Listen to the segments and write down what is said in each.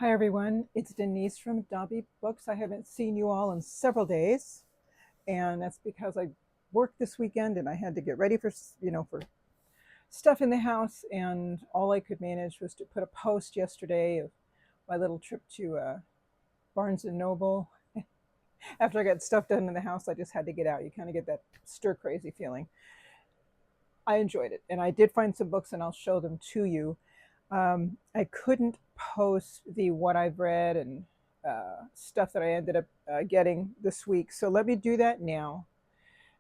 Hi everyone, it's Denise from Dobby Books. I haven't seen you all in several days, and that's because I worked this weekend and I had to get ready for for stuff in the house, and all I could manage was to put a post yesterday of my little trip to Barnes and Noble. After I got stuff done in the house, I just had to get out. You kind of get that stir crazy feeling. I enjoyed it, and I did find some books, and I'll show them to you. I couldn't post the what I've read and stuff that I ended up getting this week. So let me do that now.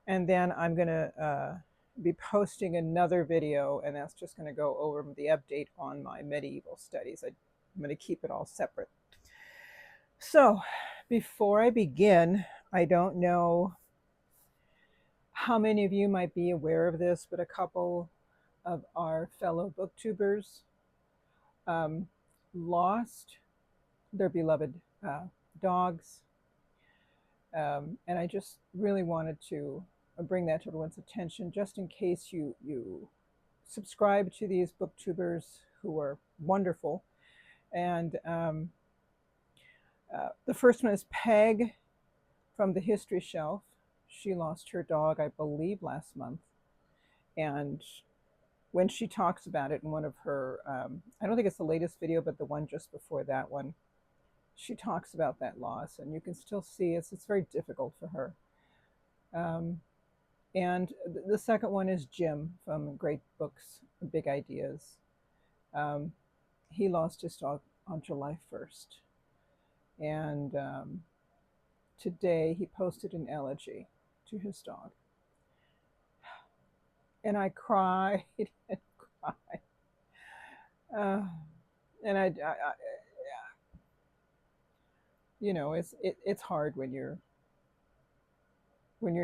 And then I'm going to be posting another video, and that's just going to go over the update on my medieval studies. I'm going to keep it all separate. So before I begin, I don't know how many of you might be aware of this, but a couple of our fellow booktubers lost their beloved dogs. And I just really wanted to bring that to everyone's attention, just in case you subscribe to these booktubers who are wonderful. And the first one is Peg from the History Shelf. She lost her dog, I believe, last month. And when she talks about it in one of her, I don't think it's the latest video, but the one just before that one, she talks about that loss, and you can still see it's very difficult for her. And the second one is Jim from Great Books, Big Ideas. He lost his dog on July 1st. And today he posted an elegy to his dog. And I cried and cried. And I you know, it's hard when you're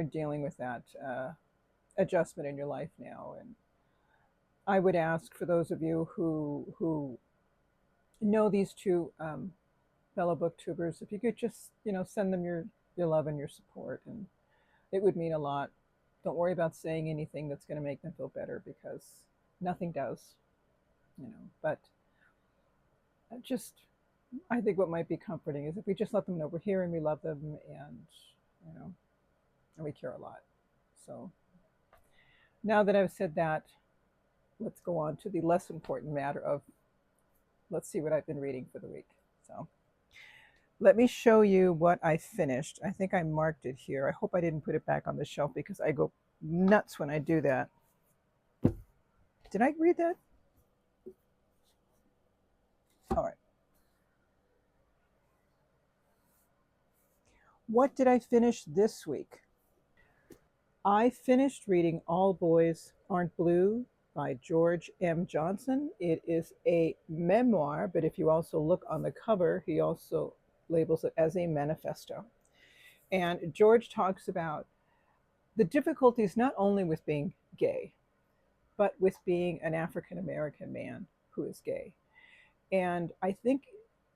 dealing with that adjustment in your life now. And I would ask for those of you who know these two fellow booktubers, if you could just send them your love and your support, and it would mean a lot. Don't worry about saying anything that's going to make them feel better, because nothing does, but just, I think what might be comforting is if we just let them know we're here and we love them, and and we care a lot. So now that I've said that, let's go on to the less important matter of, let's see what I've been reading for the week. So let me show you what I finished. I think I marked it here. I hope I didn't put it back on the shelf, because I go nuts when I do that. Did I read that? All right. What did I finish this week? I finished reading All Boys Aren't Blue by George M. Johnson. It is a memoir, but if you also look on the cover, he also labels it as a manifesto. And George talks about the difficulties not only with being gay, but with being an African-American man who is gay. And I think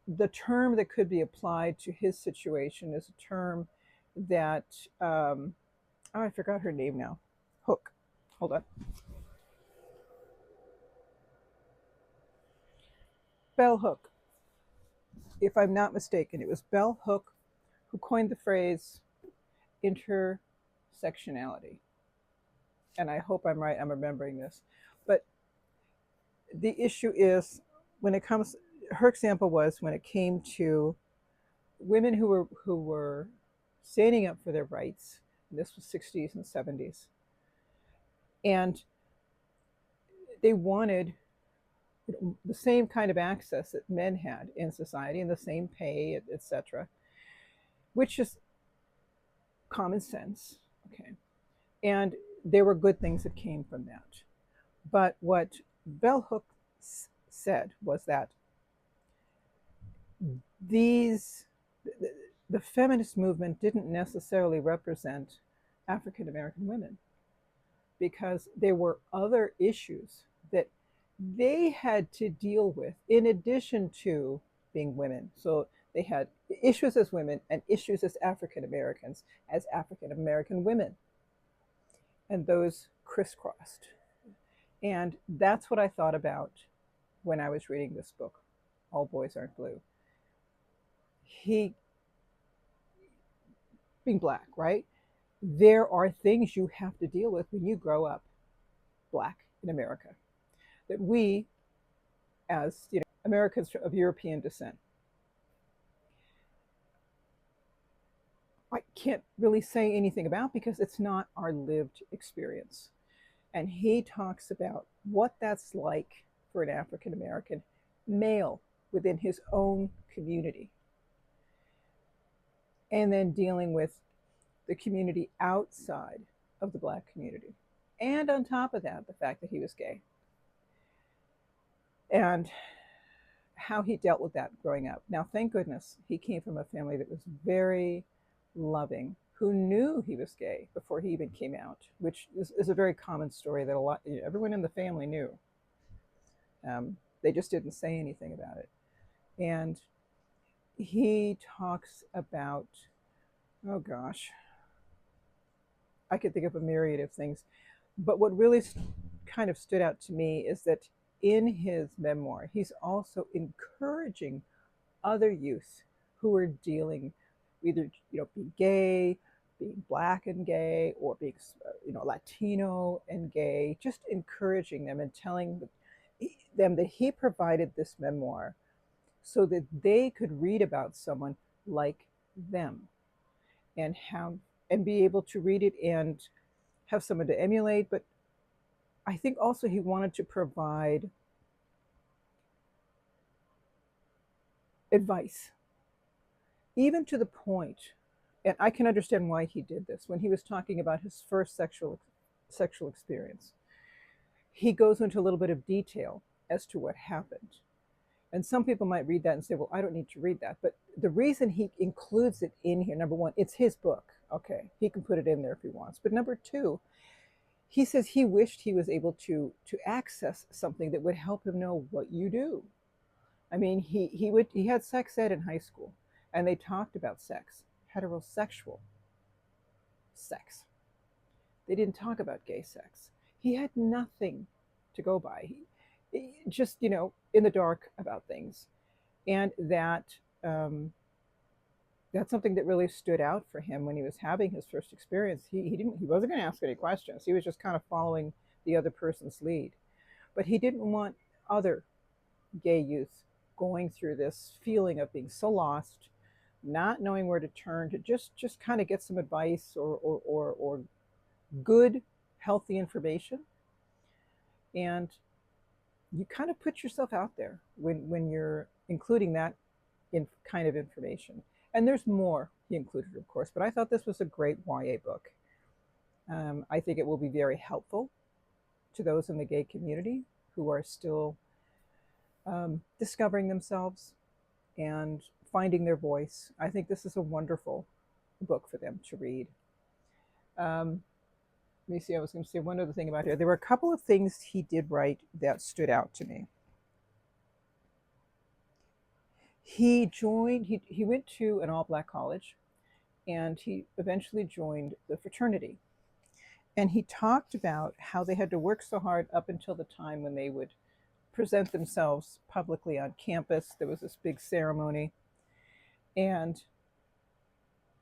the term that could be applied to his situation is a term that, oh, I forgot her name now. Hook. Hold on. Bell Hook. If I'm not mistaken, it was Bell Hook who coined the phrase intersectionality. And I hope I'm right, I'm remembering this. But the issue is, when it comes, her example was when it came to women who were standing up for their rights. And this was 60s and 70s. And they wanted the same kind of access that men had in society, and the same pay, etc., which is common sense. Okay. And there were good things that came from that. But what Bell Hooks said was that the feminist movement didn't necessarily represent African American women, because there were other issues that they had to deal with in addition to being women. So they had issues as women and issues as African Americans, as African American women. And those crisscrossed. And that's what I thought about when I was reading this book, All Boys Aren't Blue. he, being black, right? There are things you have to deal with when you grow up black in America that we, as Americans of European descent, I can't really say anything about because it's not our lived experience. And he talks about what that's like for an African American male within his own community, and then dealing with the community outside of the black community. And on top of that, the fact that he was gay and how he dealt with that growing up. Now, thank goodness he came from a family that was very loving, who knew he was gay before he even came out, which is a very common story that everyone in the family knew. They just didn't say anything about it. And he talks about, oh gosh, I could think of a myriad of things. But what really kind of stood out to me is that in his memoir, he's also encouraging other youth who are dealing either being gay, being black and gay, or being Latino and gay, just encouraging them and telling them that he provided this memoir so that they could read about someone like them and be able to read it and have someone to emulate. But I think also he wanted to provide advice, even to the point, and I can understand why he did this, when he was talking about his first sexual experience. He goes into a little bit of detail as to what happened. And some people might read that and say, well, I don't need to read that. But the reason he includes it in here, number one, it's his book. Okay, he can put it in there if he wants. But number two, he says he wished he was able to access something that would help him know what you do. I mean, he had sex ed in high school, and they talked about sex, heterosexual sex. They didn't talk about gay sex. He had nothing to go by. He just, in the dark about things. And that's something that really stood out for him when he was having his first experience. He wasn't going to ask any questions. He was just kind of following the other person's lead. But he didn't want other gay youth going through this feeling of being so lost, not knowing where to turn, to just kind of get some advice or good, healthy information. And you kind of put yourself out there when you're including that in kind of information. And there's more he included, of course, but I thought this was a great YA book. I think it will be very helpful to those in the gay community who are still discovering themselves and finding their voice. I think this is a wonderful book for them to read. Let me see, I was going to say one other thing about it. There were a couple of things he did write that stood out to me. He went to an all-black college, and he eventually joined the fraternity. And he talked about how they had to work so hard up until the time when they would present themselves publicly on campus. There was this big ceremony, and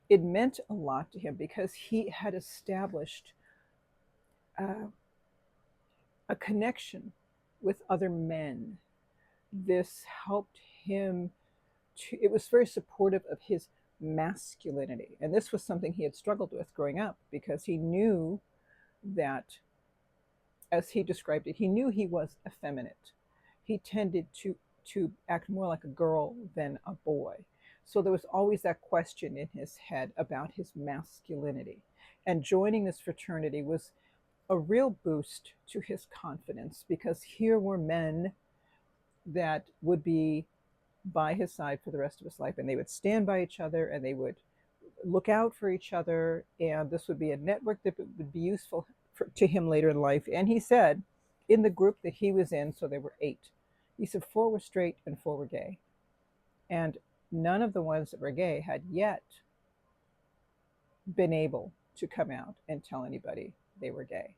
it meant a lot to him because he had established a connection with other men. This helped him it was very supportive of his masculinity. And this was something he had struggled with growing up because he knew that, as he described it, he knew he was effeminate. He tended to act more like a girl than a boy. So there was always that question in his head about his masculinity. And joining this fraternity was a real boost to his confidence because here were men that would be by his side for the rest of his life, and they would stand by each other and they would look out for each other, and this would be a network that would be useful to him later in life. And he said in the group that he was in, so there were 8, he said 4 were straight and 4 were gay, and none of the ones that were gay had yet been able to come out and tell anybody they were gay.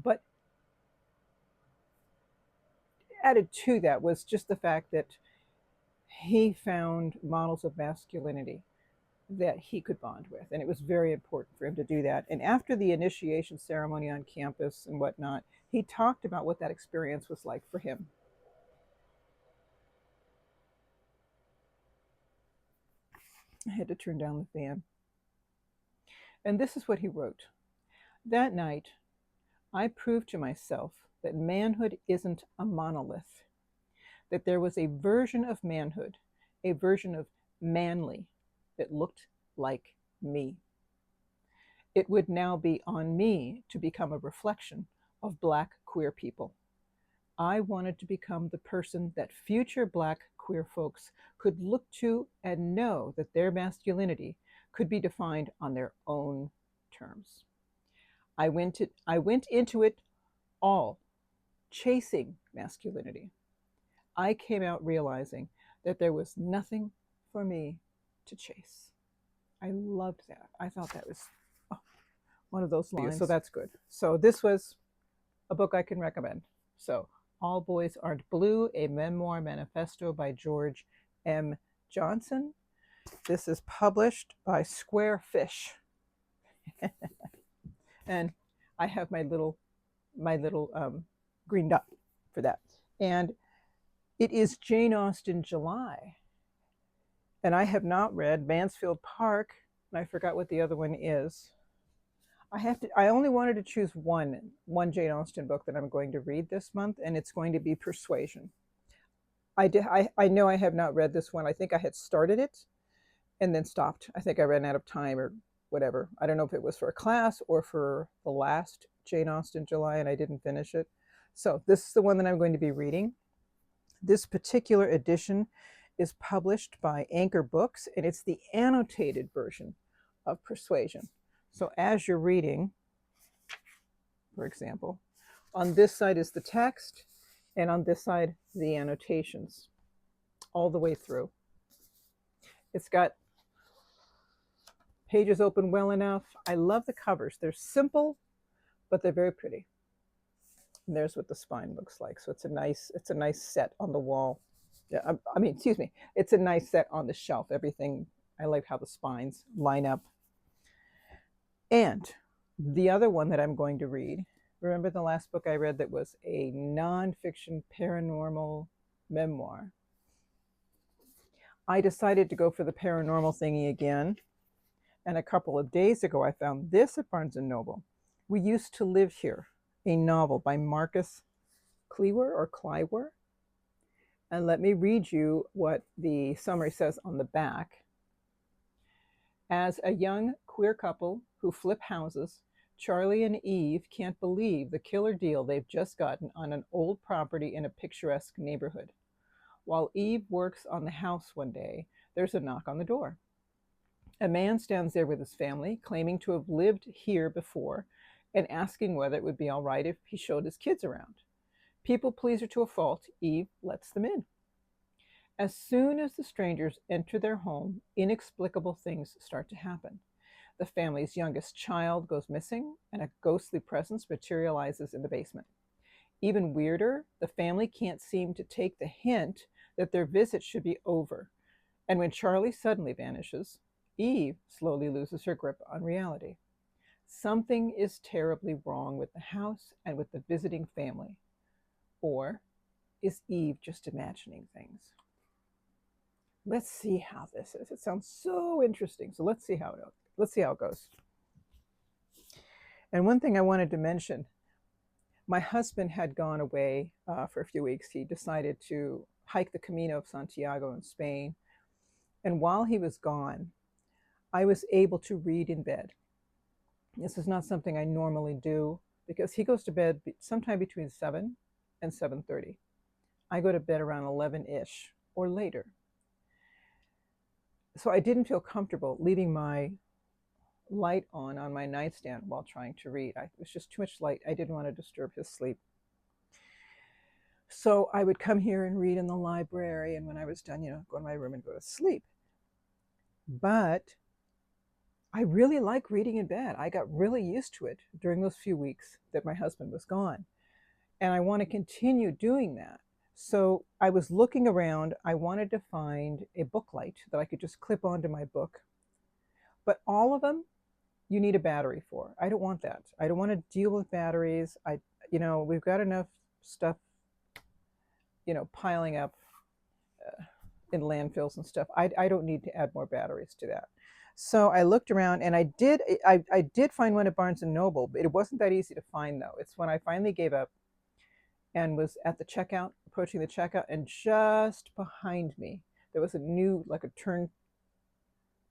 But added to that was just the fact that he found models of masculinity that he could bond with. And it was very important for him to do that. And after the initiation ceremony on campus and whatnot, he talked about what that experience was like for him. I had to turn down the fan. And this is what he wrote. That night, I proved to myself that manhood isn't a monolith, that there was a version of manhood, a version of manly that looked like me. It would now be on me to become a reflection of Black queer people. I wanted to become the person that future Black queer folks could look to and know that their masculinity could be defined on their own terms. I went into it all chasing masculinity. I came out realizing that there was nothing for me to chase. I loved that. I thought that was one of those lines. So that's good. So this was a book I can recommend. So All Boys Aren't Blue, a memoir manifesto by George M. Johnson. This is published by Square Fish. And I have my little green dot for that. And it is Jane Austen July. And I have not read Mansfield Park, and I forgot what the other one is. I only wanted to choose one Jane Austen book that I'm going to read this month, and it's going to be Persuasion. I know I have not read this one. I think I had started it and then stopped. I think I ran out of time or whatever. I don't know if it was for a class or for the last Jane Austen July, and I didn't finish it. So this is the one that I'm going to be reading. This particular edition is published by Anchor Books, and it's the annotated version of Persuasion. So as you're reading, for example, on this side is the text, and on this side, the annotations, all the way through. It's got pages open well enough. I love the covers. They're simple, but they're very pretty. And there's what the spine looks like. So it's a nice set on the wall. Yeah, it's a nice set on the shelf. Everything, I like how the spines line up. And the other one that I'm going to read, remember the last book I read that was a nonfiction paranormal memoir? I decided to go for the paranormal thingy again. And a couple of days ago, I found this at Barnes & Noble. We Used to Live Here, a novel by Marcus Kliewer. And let me read you what the summary says on the back. As a young queer couple who flip houses, Charlie and Eve can't believe the killer deal they've just gotten on an old property in a picturesque neighborhood. While Eve works on the house one day, there's a knock on the door. A man stands there with his family, claiming to have lived here before, and asking whether it would be all right if he showed his kids around. People pleaser to a fault, Eve lets them in. As soon as the strangers enter their home, inexplicable things start to happen. The family's youngest child goes missing, and a ghostly presence materializes in the basement. Even weirder, the family can't seem to take the hint that their visit should be over. And when Charlie suddenly vanishes, Eve slowly loses her grip on reality. Something is terribly wrong with the house and with the visiting family. Or is Eve just imagining things? Let's see how this is. It sounds so interesting. So let's see how it goes. And one thing I wanted to mention, my husband had gone away for a few weeks. He decided to hike the Camino of Santiago in Spain. And while he was gone, I was able to read in bed. This is not something I normally do because he goes to bed sometime between 7 and 7:30. I go to bed around 11-ish or later. So I didn't feel comfortable leaving my light on my nightstand while trying to read. It was just too much light. I didn't want to disturb his sleep. So I would come here and read in the library, and when I was done, go to my room and go to sleep. But I really like reading in bed. I got really used to it during those few weeks that my husband was gone. And I want to continue doing that. So I was looking around. I wanted to find a book light that I could just clip onto my book. But all of them, you need a battery for. I don't want that. I don't want to deal with batteries. We've got enough stuff, piling up in landfills and stuff. I don't need to add more batteries to that. So I looked around and I did find one at Barnes and Noble, but it wasn't that easy to find though. It's when I finally gave up and was at the checkout, approaching the checkout, and just behind me there was a new, like a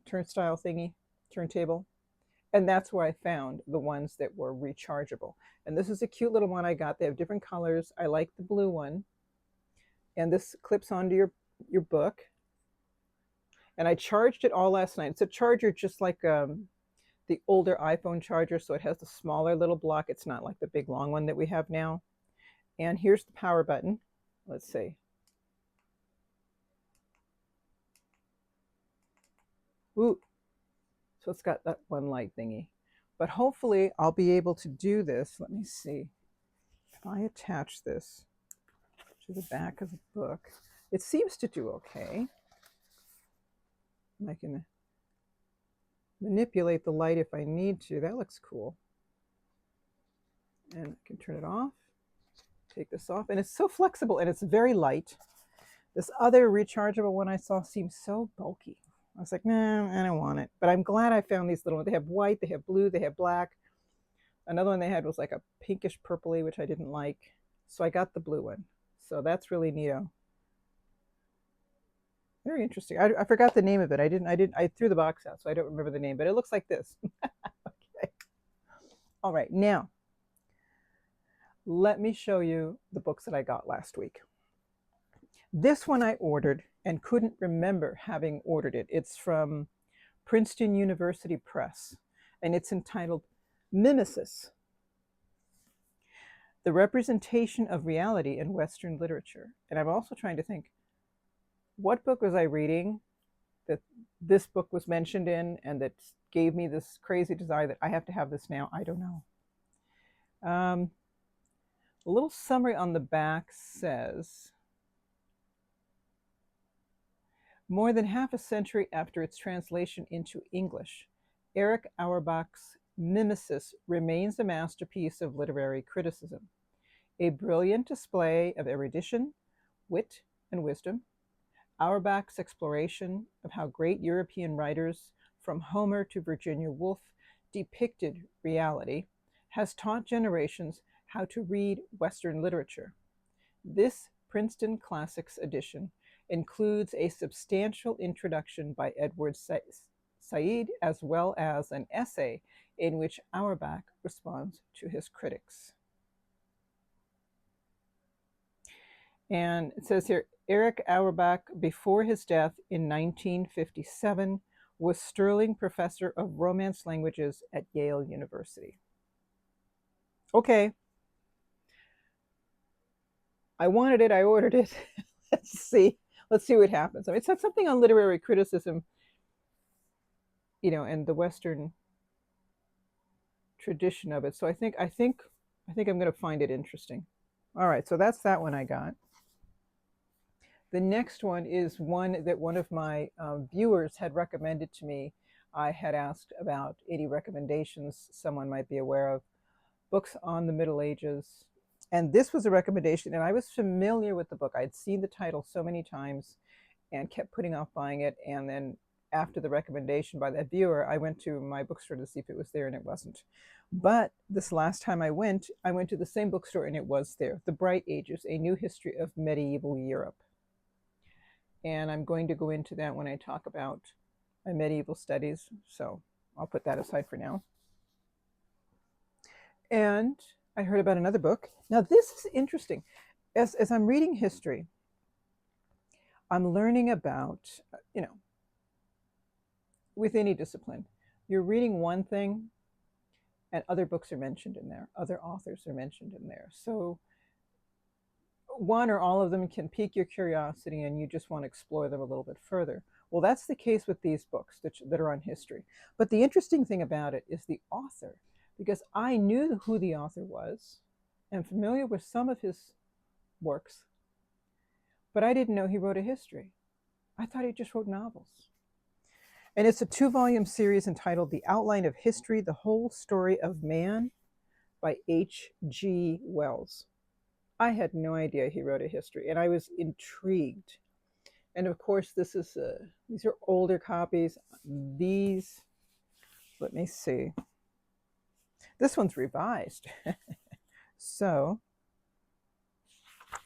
turnstile thingy, turntable. And that's where I found the ones that were rechargeable. And this is a cute little one I got. They have different colors. I like the blue one. And this clips onto your book. And I charged it all last night. It's a charger just like the older iPhone charger. So it has the smaller little block. It's not like the big long one that we have now. And here's the power button. Let's see. Ooh. So it's got that one light thingy. But hopefully I'll be able to do this. Let me see. If I attach this to the back of the book, it seems to do okay. I can manipulate the light if I need to. That looks cool. And I can turn it off, take this off, and it's so flexible and it's very light. This other rechargeable one I saw seems so bulky. I was like, nah, I don't want it. But I'm glad I found these little ones. They have white, they have blue, they have black. Another one they had was like a pinkish purpley, which I didn't like. So I got the blue one. So that's really neato. Very interesting. I forgot the name of it. I threw the box out, so I don't remember the name, but it looks like this. Okay. All right, now let me show you the books that I got last week. This one I ordered and couldn't remember having ordered it. It's from Princeton University Press, and it's entitled Mimesis, The Representation of Reality in Western Literature. And I'm also trying to think, what book was I reading that this book was mentioned in and that gave me this crazy desire that I have to have this now? I don't know. A little summary on the back says, more than half a century after its translation into English, Erich Auerbach's Mimesis remains a masterpiece of literary criticism, a brilliant display of erudition, wit, and wisdom. Auerbach's exploration of how great European writers, from Homer to Virginia Woolf, depicted reality, has taught generations how to read Western literature. This Princeton Classics edition includes a substantial introduction by Edward Said, as well as an essay in which Auerbach responds to his critics. And it says here, Erich Auerbach, before his death in 1957, was Sterling Professor of Romance Languages at Yale University. Okay. I wanted it, I ordered it. Let's see what happens. I mean, it said something on literary criticism, and the Western tradition of it. So I think I'm going to find it interesting. All right, so that's that one I got. The next one is one that one of my viewers had recommended to me. I had asked about 80 recommendations someone might be aware of, books on the Middle Ages. And this was a recommendation, and I was familiar with the book. I'd seen the title so many times and kept putting off buying it. And then after the recommendation by that viewer, I went to my bookstore to see if it was there, and it wasn't. But this last time I went to the same bookstore, and it was there. The Bright Ages, A New History of Medieval Europe. And I'm going to go into that when I talk about my medieval studies. So I'll put that aside for now. And I heard about another book. Now this is interesting. As I'm reading history, I'm learning about, with any discipline, you're reading one thing and other books are mentioned in there. Other authors are mentioned in there. So one or all of them can pique your curiosity and you just want to explore them a little bit further. Well, that's the case with these books that are on history. But the interesting thing about it is the author, because I knew who the author was and familiar with some of his works, But I didn't know he wrote a history. I thought he just wrote novels. And it's a 2-volume series entitled The Outline of History, The Whole Story of Man by H.G. Wells. I had no idea he wrote a history, and I was intrigued. And of course, these are older copies. These, let me see. This one's revised. So,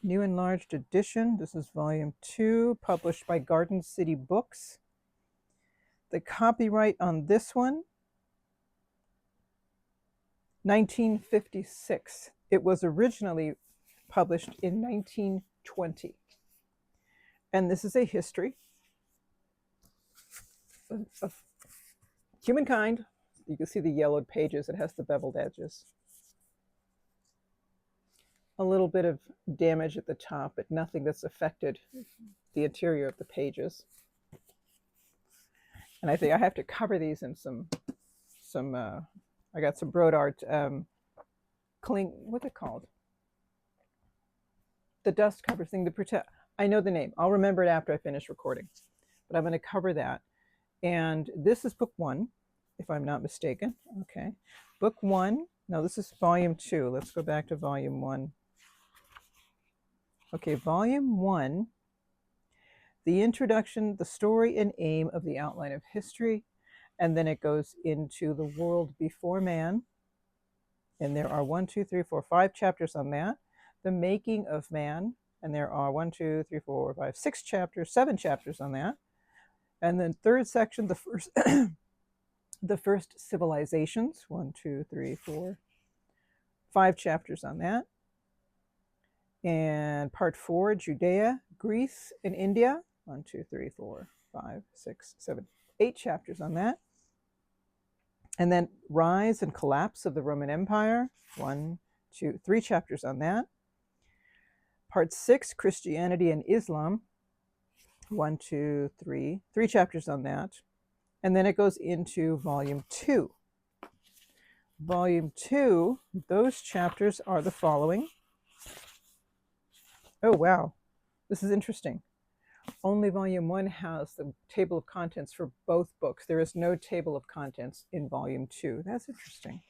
new enlarged edition. This is volume 2, published by Garden City Books. The copyright on this one, 1956. It was originally published in 1920. And this is a history of humankind. You can see the yellowed pages. It has the beveled edges. A little bit of damage at the top, but nothing that's affected the interior of the pages. And I think I have to cover these in some I got some Broad Art what's it called? The dust cover thing to protect. I know the name. I'll remember it after I finish recording. But I'm going to cover that. And this is book 1, if I'm not mistaken. Okay. Book 1. No, this is volume 2. Let's go back to volume 1. Okay, volume 1. The introduction, the story and aim of the outline of history. And then it goes into the world before man. And there are 1, 2, 3, 4, 5 chapters on that. The making of man. And there are 1, 2, 3, 4, 5, 6 chapters, 7 chapters on that. And then third section, the first, the first civilizations, 1, 2, 3, 4, 5 chapters on that. And part 4, Judea, Greece, and India, 1, 2, 3, 4, 5, 6, 7, 8 chapters on that. And then rise and collapse of the Roman Empire, 1, 2, 3 chapters on that. Part 6, Christianity and Islam, 1, 2, 3 chapters on that. And then it goes into volume 2. Volume 2, those chapters are the following. Oh, wow. This is interesting. Only volume 1 has the table of contents for both books. There is no table of contents in volume 2. That's interesting.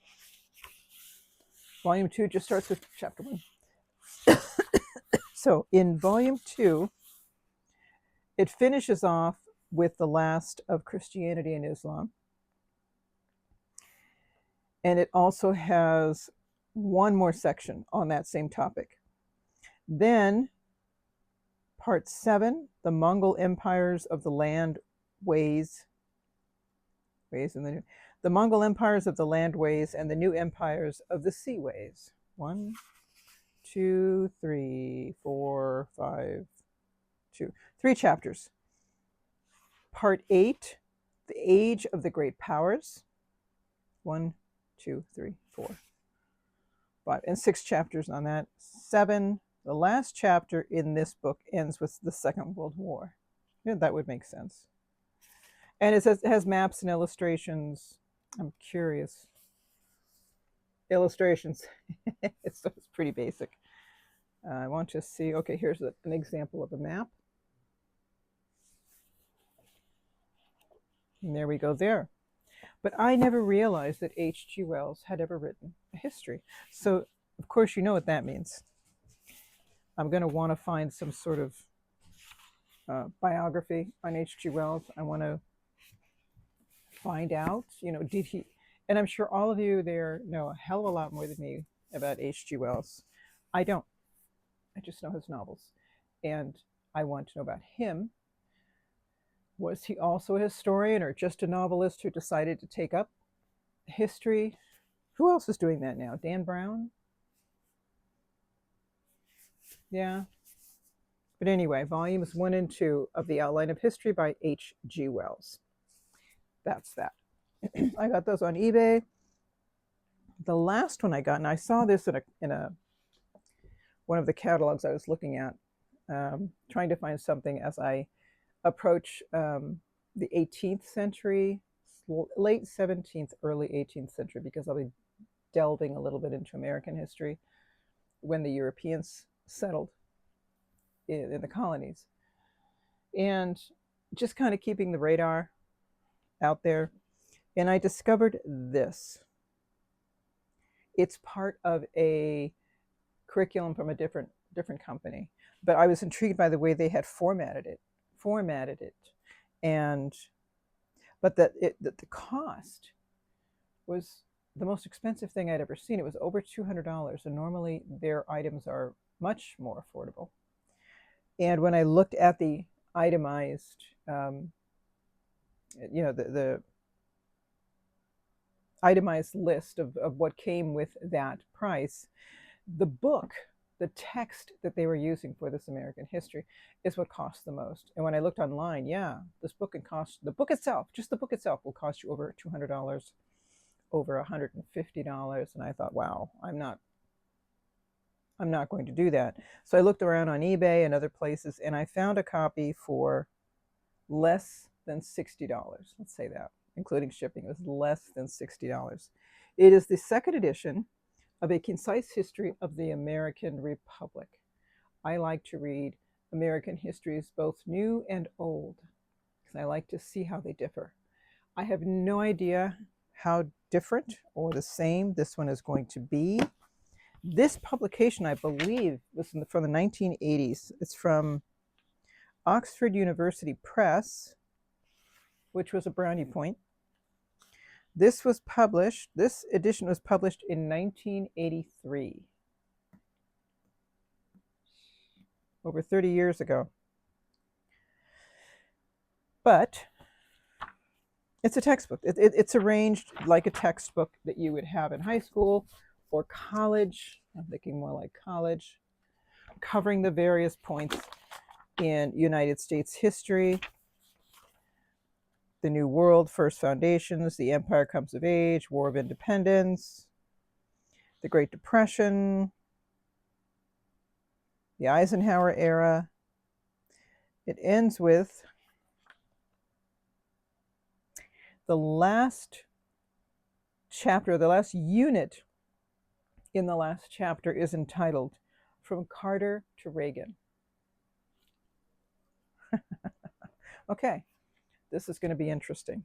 Volume 2 just starts with chapter 1. So in volume 2, it finishes off with the last of Christianity and Islam. And it also has one more section on that same topic. Then part 7, the Mongol empires of the land ways and the Mongol empires of the land ways and the new empires of the sea ways. 1, 2, 3, 4, 5, 2, 3 chapters. Part 8, the age of the great powers. 1, 2, 3, 4, 5, and 6 chapters on that. 7. The last chapter in this book ends with the Second World War. Yeah, that would make sense. And it has maps and illustrations. I'm curious. Illustrations. it's pretty basic. I want to see. Okay, here's an example of a map. And there we go there. But I never realized that H.G. Wells had ever written a history. So, of course, you know what that means. I'm going to want to find some sort of biography on H.G. Wells. I want to find out, did he, and I'm sure all of you there know a hell of a lot more than me about H.G. Wells. I don't. I just know his novels. And I want to know about him. Was he also a historian or just a novelist who decided to take up history? Who else is doing that now? Dan Brown? Yeah. But anyway, volumes 1 and 2 of The Outline of History by H.G. Wells. That's that. I got those on eBay. The last one I got, and I saw this in one of the catalogs I was looking at, trying to find something as I approach the 18th century, late 17th, early 18th century, because I'll be delving a little bit into American history when the Europeans settled in the colonies. And just kind of keeping the radar out there. And I discovered this. It's part of a curriculum from a different company, but I was intrigued by the way they had formatted it. And but the cost was the most expensive thing I'd ever seen. It was over $200, and normally their items are much more affordable. And when I looked at the itemized, the itemized list of what came with that price, the book, the text that they were using for this American history is what cost the most. And when I looked online, yeah, this book can cost, the book itself, just the book itself will cost you over $200, over $150. And I thought, wow, I'm not going to do that. So I looked around on eBay and other places, and I found a copy for less than $60. Let's say that, including shipping, it was less than $60. It is the second edition of A Concise History of the American Republic. I like to read American histories, both new and old, because I like to see how they differ. I have no idea how different or the same this one is going to be. This publication, I believe, was from the 1980s. It's from Oxford University Press, which was a brownie point. This edition was published in 1983. Over 30 years ago. But it's a textbook. It's arranged like a textbook that you would have in high school or college. I'm thinking more like college, covering the various points in United States history, the New World, First Foundations, the Empire Comes of Age, War of Independence, the Great Depression, the Eisenhower era. It ends with the last chapter, the last unit in the last chapter is entitled From Carter to Reagan. Okay, this is going to be interesting.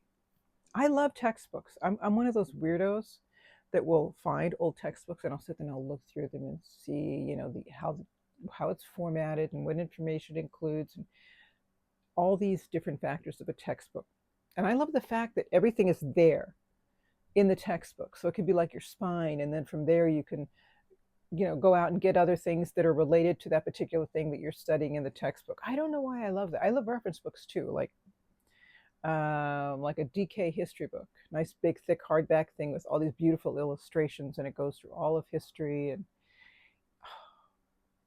I love textbooks. I'm one of those weirdos that will find old textbooks, and I'll sit there and I'll look through them and see, how it's formatted and what information it includes, and all these different factors of a textbook. And I love the fact that everything is there in the textbook. So it could be like your spine, and then from there you can, go out and get other things that are related to that particular thing that you're studying in the textbook. I don't know why I love that. I love reference books too, like a DK history book, nice big thick hardback thing with all these beautiful illustrations, and it goes through all of history, and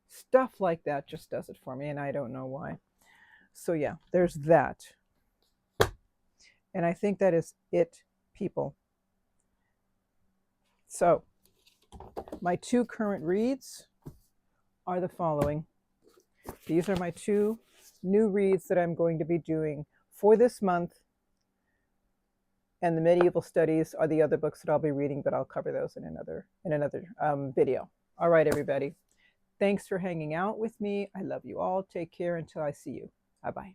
stuff like that just does it for me, and I don't know why. So yeah, there's that. And I think that is it, people. So my two current reads are the following. These are my two new reads that I'm going to be doing for this month. And the medieval studies are the other books that I'll be reading, but I'll cover those in another video. All right, everybody. Thanks for hanging out with me. I love you all. Take care until I see you. Bye-bye.